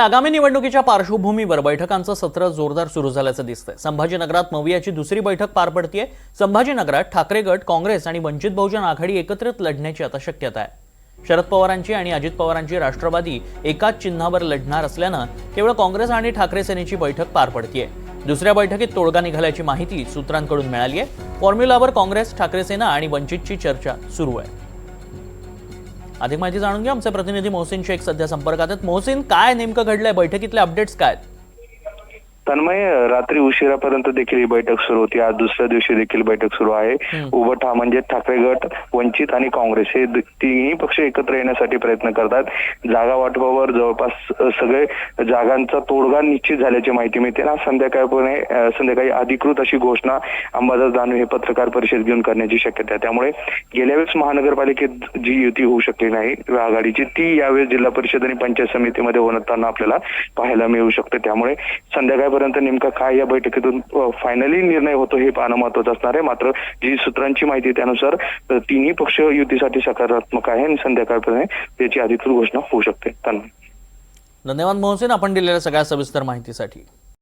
आगामी निवडणुकीच्या पार्श्वभूमीवर बैठकांचं सत्र जोरदार सुरू झाल्याचं दिसतंय। संभाजीनगरात मवियाची दुसरी बैठक पार पडतीये। संभाजीनगरात ठाकरे गट, काँग्रेस आणि वंचित बहुजन आघाडी एकत्रित लढण्याची आता शक्यता आहे। शरद पवारांची आणि अजित पवारांची राष्ट्रवादी एकाच चिन्हावर लढणार असल्यानं केवळ काँग्रेस आणि ठाकरे सेनेची बैठक पार पडतीये। दुसऱ्या बैठकीत तोडगा निघाल्याची माहिती सूत्रांकडून मिळाली आहे। फॉर्म्युलावर काँग्रेस, ठाकरे सेना आणि वंचितची चर्चा सुरू आहे। अधिक माहिती जाणून घ्या, आमचे प्रतिनिधी मोहसिन शेख सध्या संपर्कात आहेत। मोहसिन, काय नेमकं घडलंय? बैठकीतले अपडेट्स काय आहेत? तन्मय, रात्री उशिरापर्यंत देखील ही बैठक सुरू होती। आज दुसऱ्या दिवशी देखील बैठक सुरू आहे। उभं म्हणजे ठाकरे गट, वंचित आणि काँग्रेस हे तिन्ही पक्ष एकत्र येण्यासाठी प्रयत्न करतात। जागा वाटपावर जवळपास सगळे जागांचा तोडगा निश्चित झाल्याची माहिती मिळते ना। संध्याकाळी अधिकृत अशी घोषणा अंबादास दानवे हे पत्रकार परिषद घेऊन करण्याची शक्यता आहे। त्यामुळे गेल्या वेळेस महानगरपालिकेत जी युती होऊ शकली नाही आघाडीची, ती यावेळेस जिल्हा परिषद आणि पंचायत समितीमध्ये होताना आपल्याला पाहायला मिळू शकते। त्यामुळे संध्याकाळपर्यंत नेमका काय या बैठकीतून फायनली निर्णय होतो हे पाहणं महत्त्वाचं असणार आहे। मात्र जी सूत्रांची माहिती त्यानुसार तिन्ही पक्ष युतीसाठी सकारात्मक आहे आणि संध्याकाळपर्यंत त्याची अधिकृत घोषणा होऊ शकते। धन्यवाद मोहसिन, आपण दिलेल्या सगळ्या सविस्तर माहितीसाठी।